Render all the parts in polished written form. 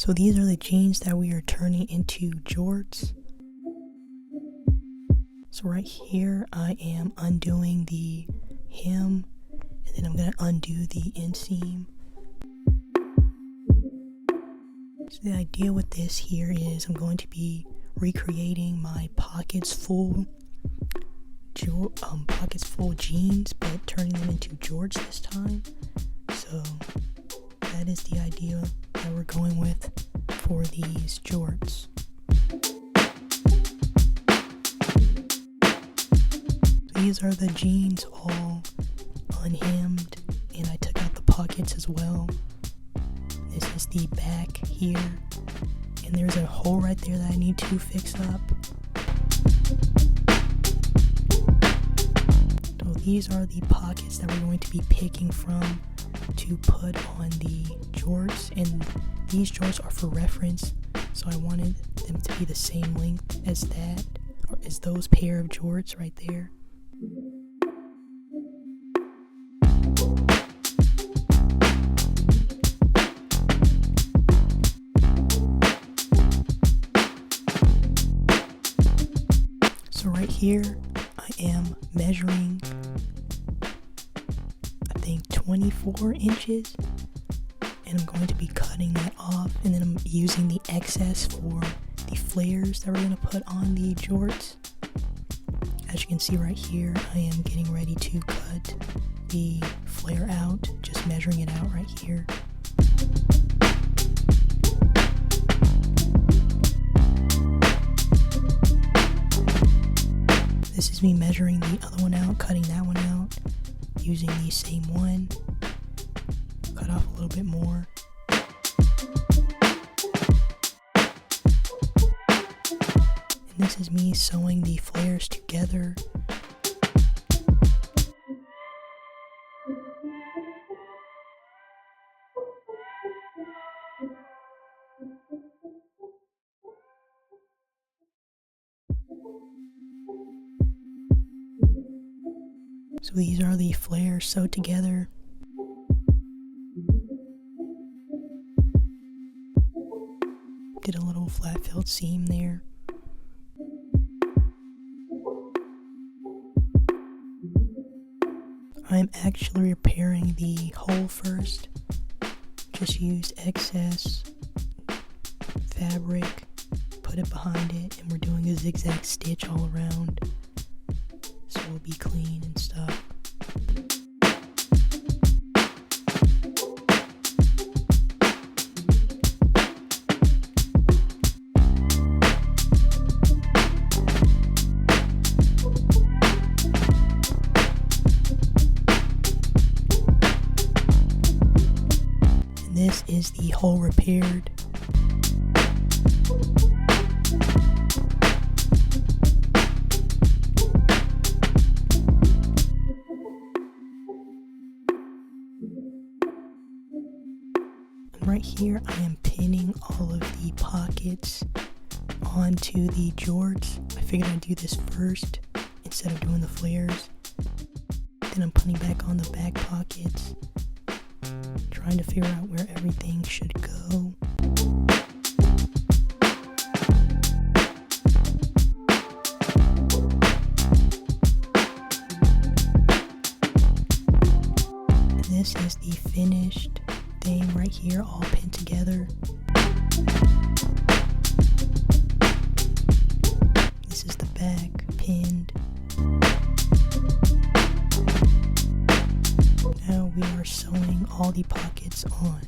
So these are the jeans that we are turning into jorts. So right here I am undoing the hem, and then I'm going to undo the inseam. So the idea with this here is I'm going to be recreating my pockets full jeans, but turning them into jorts this time. So that is the idea that we're going with for these jorts. These are the jeans all unhemmed, and I took out the pockets as well. This is the back here, and there's a hole right there that I need to fix up. So these are the pockets that we're going to be picking from to put on the jorts, and these jorts are for reference, so I wanted them to be the same length as that, or as those pair of jorts right there. So right here I am measuring, I think 24 inches, and I'm going to be cutting that off, and then I'm using the excess for the flares that we're going to put on the jorts. As you can see right here, I am getting ready to cut the flare out, just measuring it out right here. This is me measuring the other one out, cutting that one out, using the same one. Cut off a little bit more. And this is me sewing the flares together. So these are the flares sewed together. Did a little flat filled seam there. I'm actually repairing the hole first. Just used excess fabric, put it behind it, and we're doing a zigzag stitch all around, so it'll be clean and stuff. And this is the hole repaired. Right here I am pinning all of the pockets onto the jorts. I figured I'd do this first instead of doing the flares. Then I'm putting back on the back pockets, trying to figure out where everything should go. And this is the finished thing right here, all pinned together. This is the back pinned. Now we are sewing all the pockets on.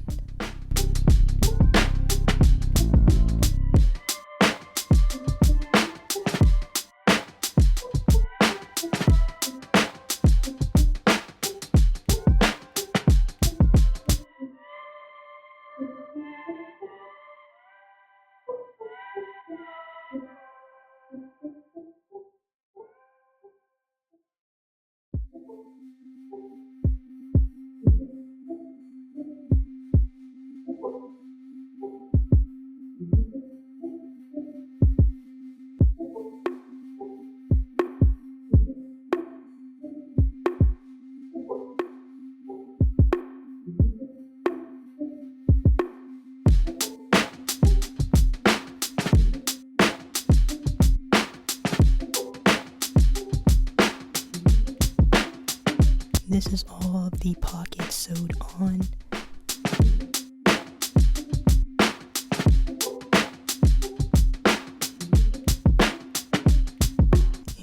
this is all of the pockets sewed on.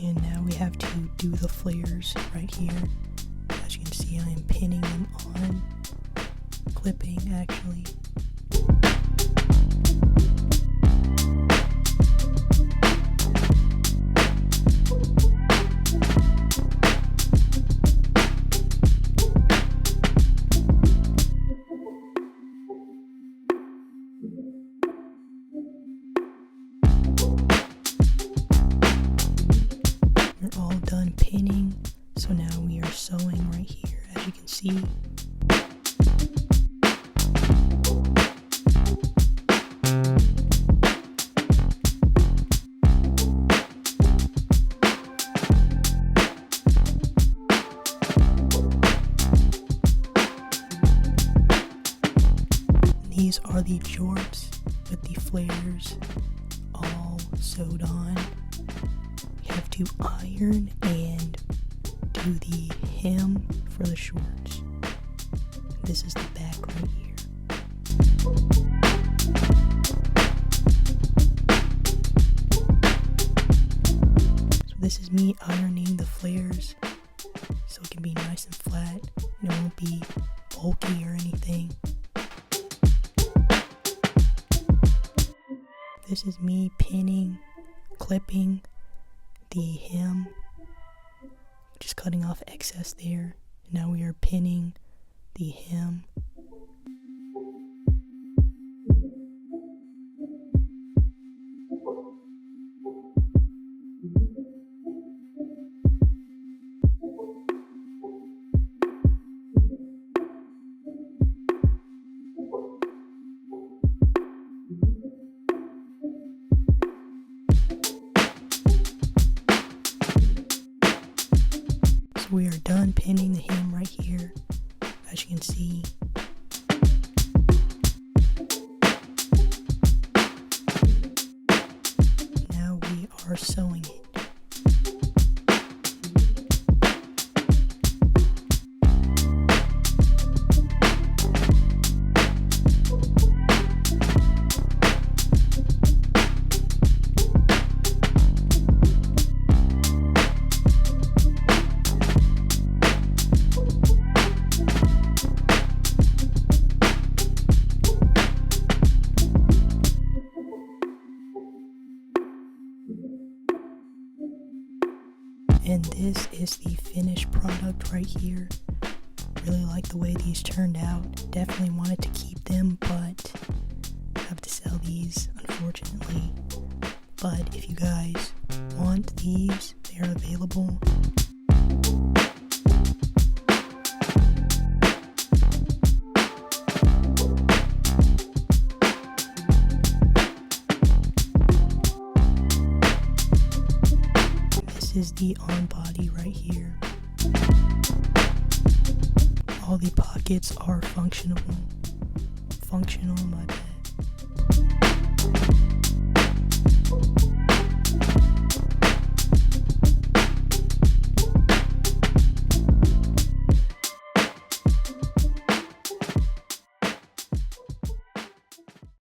And now we have to do the flares right here. As you can see, I am pinning them on, clipping actually. We're all done pinning, so now we are sewing right here, as you can see. These are the jorts with the flares all sewed on. We have to iron and do the hem for the shorts. This is the back right here. So this is me ironing the flares so it can be nice and flat and it won't be bulky or anything. This is me pinning, clipping the hem, just cutting off excess there. Now we are pinning the hem. We are done pinning the hem right here, as you can see. Now we are sewing it. And this is the finished product right here. Really like the way these turned out. Definitely wanted to keep them, but I have to sell these, unfortunately. But if you guys want these, they're available. This is the on body right here. All the pockets are functional, my bad.